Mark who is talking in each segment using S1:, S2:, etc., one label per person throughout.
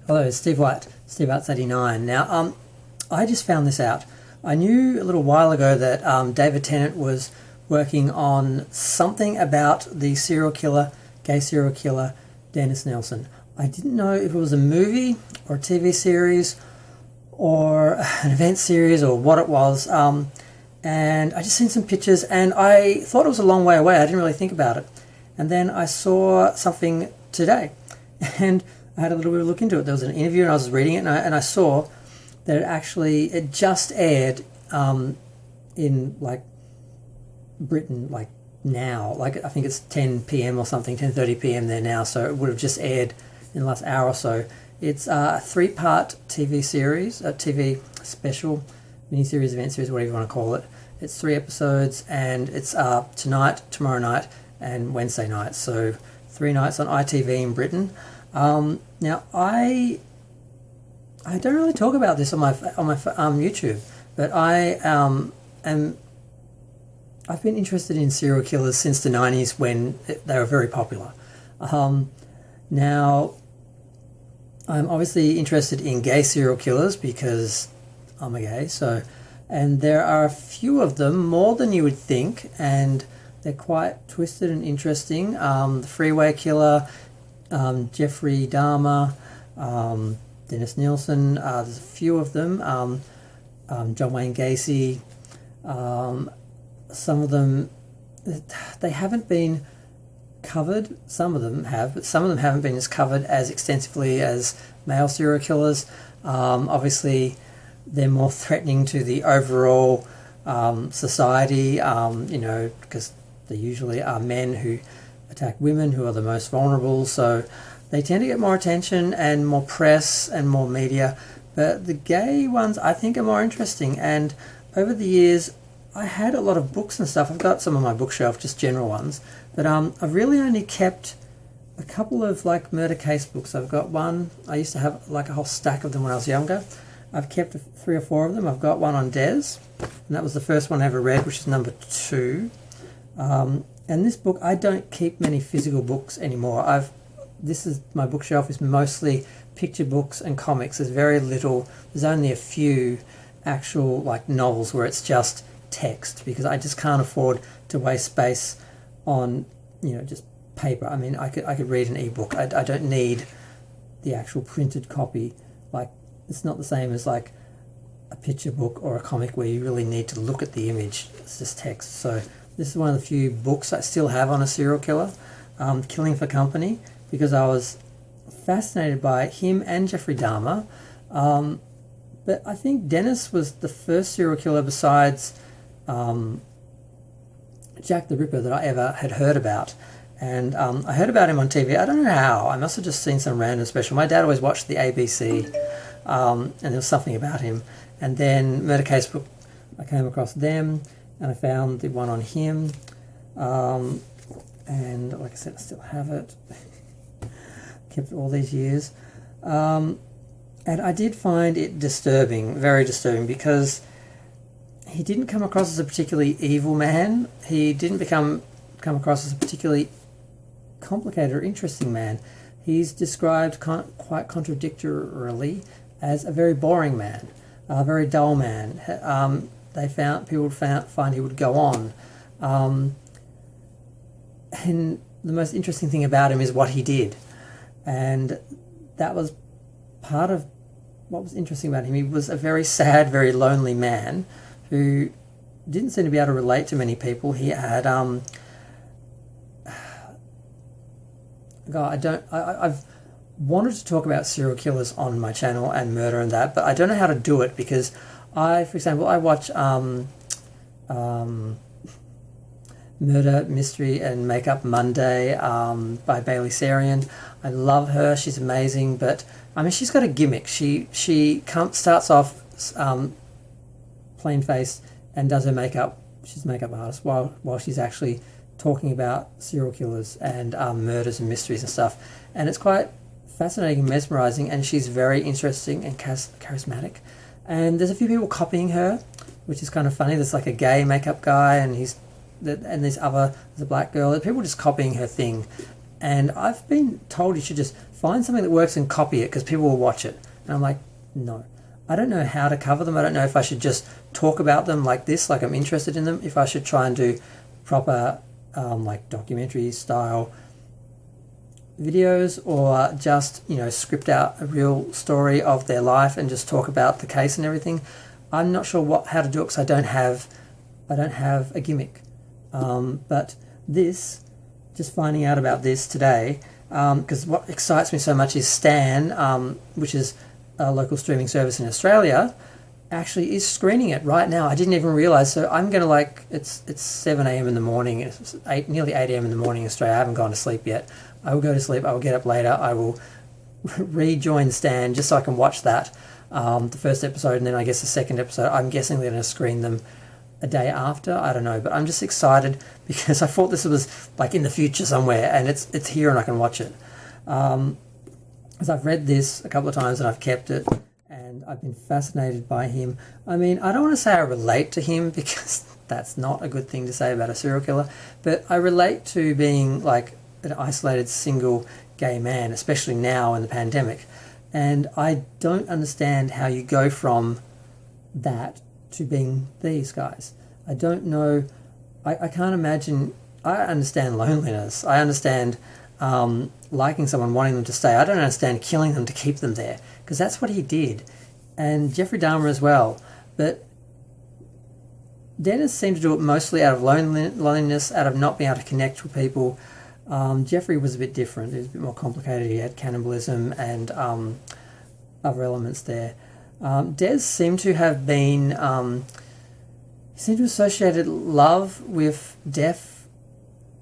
S1: Hello, Steve White, Steve Arts 89. Now, I just found this out. I knew a little while ago that David Tennant was working on something about the gay serial killer, Dennis Nilsen. I didn't know if it was a movie or a TV series or an event series or what it was. And I just seen some pictures and I thought it was a long way away. I didn't really think about it. And then I saw something today and I had a little bit of a look into it. There was an interview and I was reading it and I saw that it just aired in like Britain, like now, like I think it's 10 p.m. or something, 10:30 p.m. there now, so it would have just aired in the last hour or so. It's a 3-part TV series, a TV special, miniseries, event series, whatever you want to call it. It's 3 episodes and it's tonight, tomorrow night and Wednesday night, so 3 nights on ITV in Britain. Now I don't really talk about this on my YouTube, but I've been interested in serial killers since the 90s when they were very popular. Now I'm obviously interested in gay serial killers because I'm a gay, and there are a few of them, more than you would think, and they're quite twisted and interesting. The Freeway Killer, Jeffrey Dahmer, Dennis Nilsen, there's a few of them, John Wayne Gacy. Some of them, they haven't been covered. Some of them have, but some of them haven't been as covered as extensively as male serial killers. Obviously, they're more threatening to the overall society, because they usually are men who attack women who are the most vulnerable, so they tend to get more attention and more press and more media. But the gay ones I think are more interesting, and over the years I had a lot of books and stuff. I've got some on my bookshelf, just general ones, but I've really only kept a couple of like murder case books. I've got one, I used to have like a whole stack of them when I was younger. I've kept 3 or 4 of them. I've got one on Des, and that was the first one I ever read, which is number 2. And this book, I don't keep many physical books anymore. My bookshelf is mostly picture books and comics. There's very little, there's only a few actual like novels where it's just text, because I just can't afford to waste space on, just paper. I mean, I could read an ebook. I don't need the actual printed copy. Like, it's not the same as like a picture book or a comic where you really need to look at the image. It's just text. So this is one of the few books I still have on a serial killer, Killing for Company, because I was fascinated by him and Jeffrey Dahmer. But I think Dennis was the first serial killer besides Jack the Ripper that I ever had heard about. And I heard about him on TV. I don't know how. I must have just seen some random special. My dad always watched the ABC, and there was something about him. And then Murder Case Book, I came across them, and I found the one on him. And like I said, I still have it. Kept it all these years. And I did find it disturbing, very disturbing, because he didn't come across as a particularly evil man. He didn't come across as a particularly complicated or interesting man. He's described quite contradictorily as a very boring man, a very dull man. People would find he would go on. And the most interesting thing about him is what he did. And that was part of what was interesting about him. He was a very sad, very lonely man who didn't seem to be able to relate to many people. He had I've wanted to talk about serial killers on my channel and murder and that, but I don't know how to do it, because for example, I watch Murder, Mystery and Makeup Monday by Bailey Sarian. I love her. She's amazing, but I mean, she's got a gimmick. She starts off plain-faced and does her makeup. She's a makeup artist while she's actually talking about serial killers and murders and mysteries and stuff. And it's quite fascinating and mesmerizing, and she's very interesting and charismatic. And there's a few people copying her, which is kind of funny. There's like a gay makeup guy, and there's a black girl. People just copying her thing. And I've been told you should just find something that works and copy it because people will watch it. And I'm like, no. I don't know how to cover them. I don't know if I should just talk about them like this, like I'm interested in them. If I should try and do proper like documentary style videos, or just, you know, script out a real story of their life and just talk about the case and everything. I'm not sure how to do it because I don't have a gimmick. But this, just finding out about this today, because what excites me so much is Stan, which is a local streaming service in Australia, actually is screening it right now. I didn't even realise. So I'm going to it's 7 a.m. in the morning. It's nearly 8 a.m. in the morning in Australia. I haven't gone to sleep yet. I will go to sleep. I will get up later. I will rejoin Stan just so I can watch that, the first episode, and then I guess the second episode. I'm guessing they're going to screen them a day after. I don't know, but I'm just excited because I thought this was like in the future somewhere, and it's here and I can watch it. Because I've read this a couple of times and I've kept it, and I've been fascinated by him. I mean, I don't want to say I relate to him because that's not a good thing to say about a serial killer, but I relate to being like an isolated single gay man, especially now in the pandemic. And I don't understand how you go from that to being these guys. I don't know. I can't imagine. I understand loneliness. I understand liking someone, wanting them to stay. I don't understand killing them to keep them there, because that's what he did. And Jeffrey Dahmer as well. But Dennis seemed to do it mostly out of loneliness, out of not being able to connect with people. Jeffrey was a bit different. It was a bit more complicated. He had cannibalism and other elements there. Des seemed to have been... he seemed to have associated love with death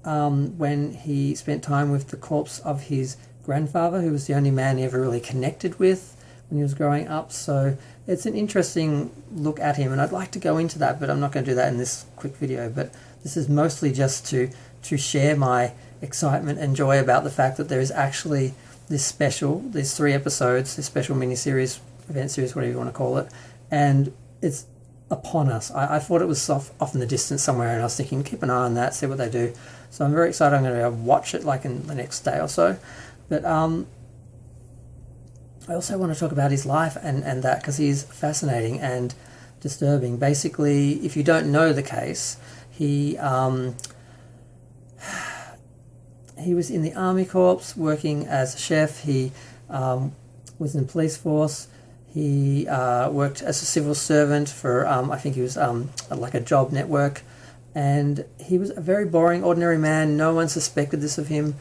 S1: when he spent time with the corpse of his grandfather, who was the only man he ever really connected with when he was growing up. So it's an interesting look at him, and I'd like to go into that, but I'm not going to do that in this quick video. But this is mostly just to share my excitement and joy about the fact that there is actually this special, these 3 episodes, this special mini-series, event series, whatever you want to call it, and it's upon us. I thought it was off in the distance somewhere, and I was thinking, keep an eye on that, see what they do. So I'm very excited. I'm going to be able to watch it like in the next day or so. But I also want to talk about his life and that, because he's fascinating and disturbing. Basically, if you don't know the case, he was in the Army Corps working as a chef. He was in the police force. He worked as a civil servant for, I think he was like a job network. And he was a very boring, ordinary man. No one suspected this of him.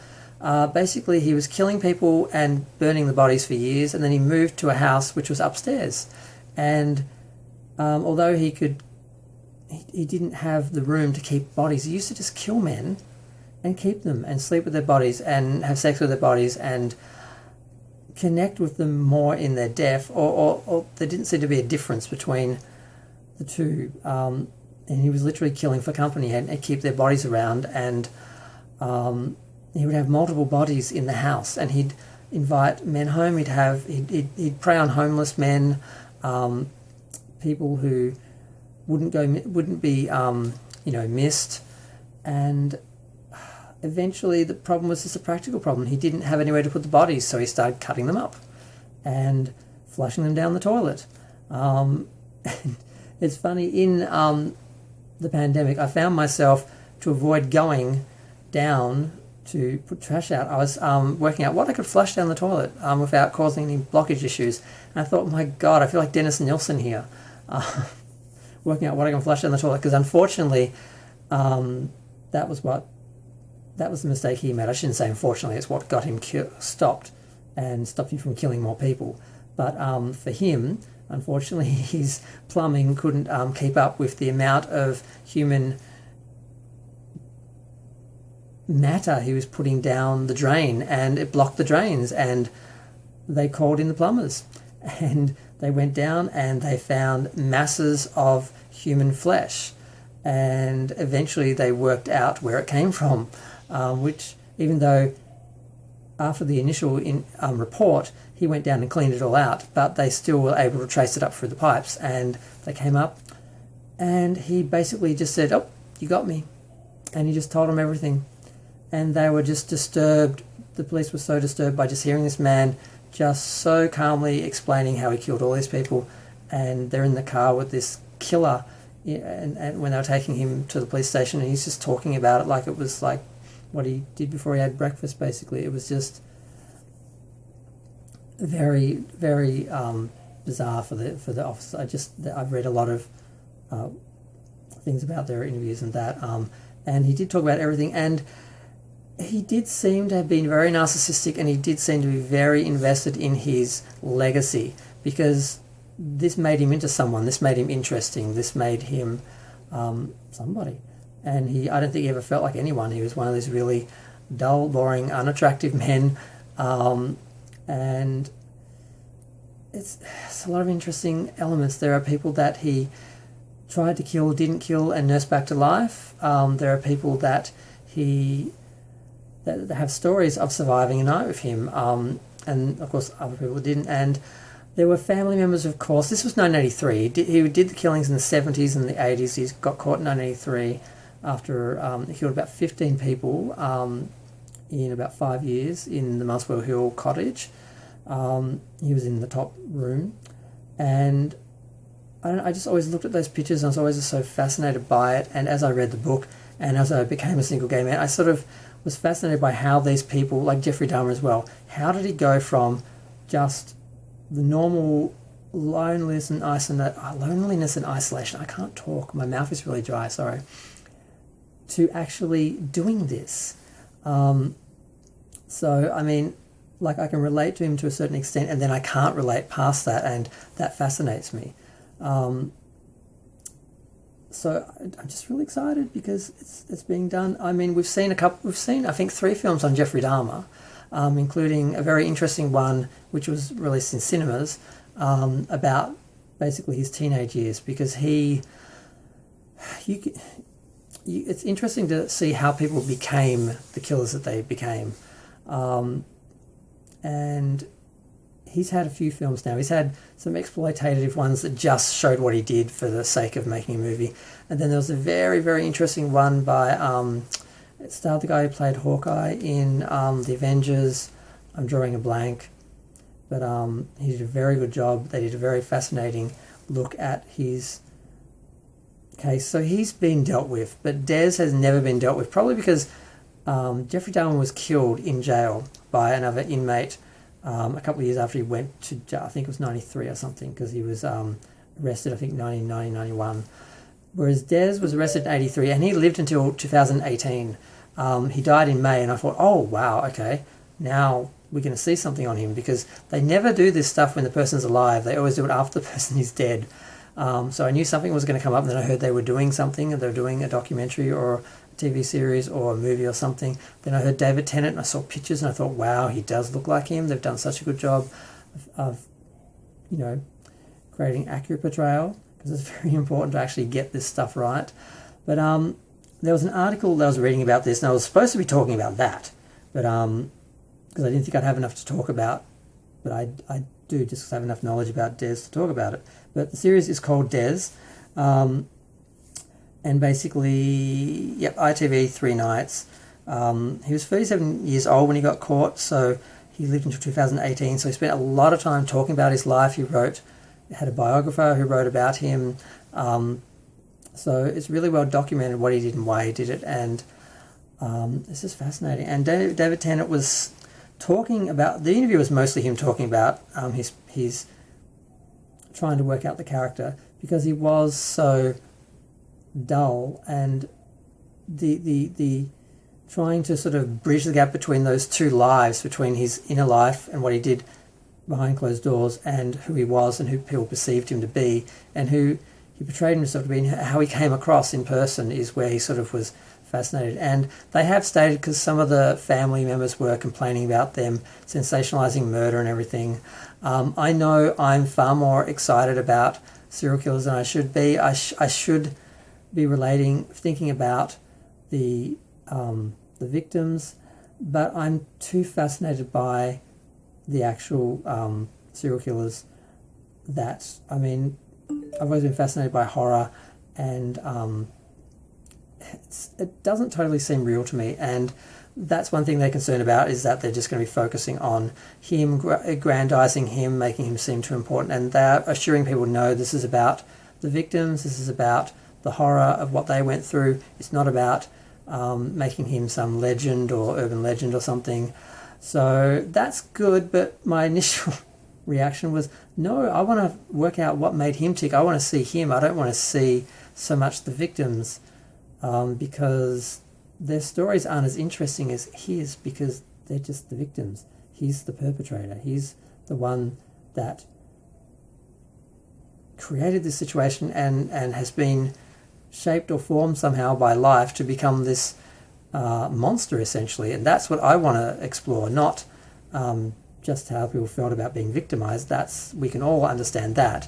S1: Basically, he was killing people and burning the bodies for years, and then he moved to a house which was upstairs. And although he didn't have the room to keep bodies, he used to just kill men and keep them and sleep with their bodies and have sex with their bodies and connect with them more in their death, or there didn't seem to be a difference between the two. And he was literally killing for company and keep their bodies around, and he would have multiple bodies in the house, and he'd invite men home. He'd prey on homeless men, people who wouldn't be missed, and eventually the problem was just a practical problem. He didn't have anywhere to put the bodies, so he started cutting them up and flushing them down the toilet. It's funny, in the pandemic, I found myself, to avoid going down to put trash out, I was working out what I could flush down the toilet without causing any blockage issues. And I thought, my God, I feel like Dennis Nilsen here, working out what I can flush down the toilet, because unfortunately that was the mistake he made. I shouldn't say unfortunately, it's what got him stopped him from killing more people. But for him, unfortunately, his plumbing couldn't keep up with the amount of human matter he was putting down the drain, and it blocked the drains, and they called in the plumbers, and they went down and they found masses of human flesh, and eventually they worked out where it came from, which, even though after the initial report he went down and cleaned it all out, but they still were able to trace it up through the pipes, and they came up, and he basically just said, "Oh, you got me," and he just told them everything. And they were just disturbed the police were so disturbed by just hearing this man just so calmly explaining how he killed all these people, and they're in the car with this killer, and when they were taking him to the police station, and he's just talking about it like it was like what he did before he had breakfast, basically. It was just very, very bizarre for the officer. I've read a lot of things about their interviews and that, and he did talk about everything, and he did seem to have been very narcissistic, and he did seem to be very invested in his legacy, because this made him into someone, this made him interesting, this made him somebody. And I don't think he ever felt like anyone. He was one of these really dull, boring, unattractive men, and it's a lot of interesting elements. There are people that he tried to kill, didn't kill, and nursed back to life. There are people that that have stories of surviving a night with him, and of course other people didn't. And there were family members, of course. This was 1983. He did the killings in the 70s and the 80s. He got caught in 1983 after he killed about 15 people in about 5 years in the Muswell Hill cottage. He was in the top room, and I just always looked at those pictures, and I was always so fascinated by it. And as I read the book, and as I became a single gay man, I sort of was fascinated by how these people, like Jeffrey Dahmer as well, how did he go from just the normal loneliness and isolation, I can't talk, my mouth is really dry, sorry, to actually doing this. So, I mean, like, I can relate to him to a certain extent, and then I can't relate past that, and that fascinates me. So I'm just really excited because it's being done. I mean, we've seen I think 3 films on Jeffrey Dahmer, including a very interesting one which was released in cinemas about basically his teenage years, because it's interesting to see how people became the killers that they became, and he's had a few films now. He's had some exploitative ones that just showed what he did for the sake of making a movie. And then there was a very, very interesting one by, it starred the guy who played Hawkeye in The Avengers. I'm drawing a blank. But he did a very good job. They did a very fascinating look at his case. So he's been dealt with, but Des has never been dealt with, probably because Jeffrey Dahmer was killed in jail by another inmate a couple of years after he went to jail. I think it was 93 or something, because he was arrested, I think, 1990, 91. Whereas Des was arrested in 83, and he lived until 2018. He died in May, and I thought, oh, wow, okay, now we're going to see something on him, because they never do this stuff when the person's alive. They always do it after the person is dead. So I knew something was going to come up, and then I heard they were doing something, and they were doing a documentary or a TV series or a movie or something. Then I heard David Tennant, and I saw pictures, and I thought, wow, he does look like him. They've done such a good job of creating accurate portrayal, because it's very important to actually get this stuff right. But there was an article that I was reading about this, and I was supposed to be talking about that, but because I didn't think I'd have enough to talk about, but I do, just because I have enough knowledge about Des to talk about it. But the series is called Des, and basically, ITV, 3 nights. He was 37 years old when he got caught, so he lived until 2018, so he spent a lot of time talking about his life. He had a biographer who wrote about him, so it's really well documented what he did and why he did it, and it's just fascinating. And David Tennant was talking about, the interview was mostly him talking about his trying to work out the character, because he was so dull, and the trying to sort of bridge the gap between those two lives, between his inner life and what he did behind closed doors, and who he was and who people perceived him to be, and who he portrayed himself to be, and how he came across in person, is where he sort of was fascinated. And they have stated, because some of the family members were complaining about them sensationalizing murder and everything. I know I'm far more excited about serial killers than I should be. I should be thinking about the victims, but I'm too fascinated by the actual serial killers that, I mean, I've always been fascinated by horror, and it doesn't totally seem real to me. And that's one thing they're concerned about, is that they're just going to be focusing on him, aggrandizing him, making him seem too important, and they're assuring people, no, this is about the victims, this is about the horror of what they went through. It's not about making him some legend or urban legend or something. So that's good, but my initial reaction was, no, I want to work out what made him tick. I want to see him. I don't want to see so much the victims, because their stories aren't as interesting as his, because they're just the victims. He's the perpetrator. He's the one that created this situation and has been shaped or formed somehow by life to become this monster, essentially. And that's what I want to explore, not just how people felt about being victimized. We can all understand that.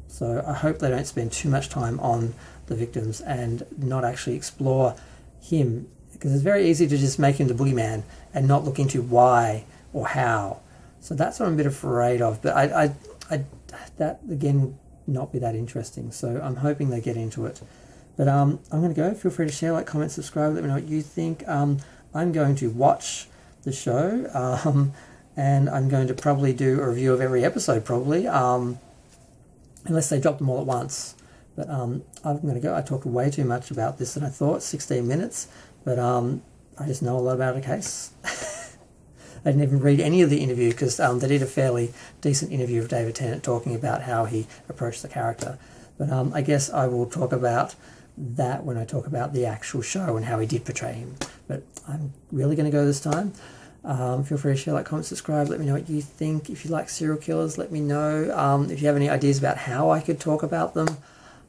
S1: So I hope they don't spend too much time on the victims and not actually explore him, because it's very easy to just make him the boogeyman and not look into why or how. So that's what I'm a bit afraid of. But I that again would not be that interesting. So I'm hoping they get into it. But I'm going to go. Feel free to share, like, comment, subscribe. Let me know what you think. I'm going to watch the show, and I'm going to probably do a review of every episode, probably, unless they drop them all at once. But I'm going to go. I talked way too much about this than I thought, 16 minutes, but I just know a lot about the case. I didn't even read any of the interview, because they did a fairly decent interview of David Tennant talking about how he approached the character. But I guess I will talk about that when I talk about the actual show and how he did portray him. But I'm really going to go this time. Feel free to share, like, comment, subscribe. Let me know what you think. If you like serial killers, let me know. If you have any ideas about how I could talk about them,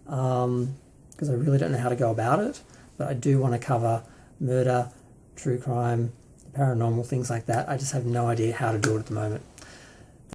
S1: because I really don't know how to go about it. But I do want to cover murder, true crime, paranormal, things like that. I just have no idea how to do it at the moment.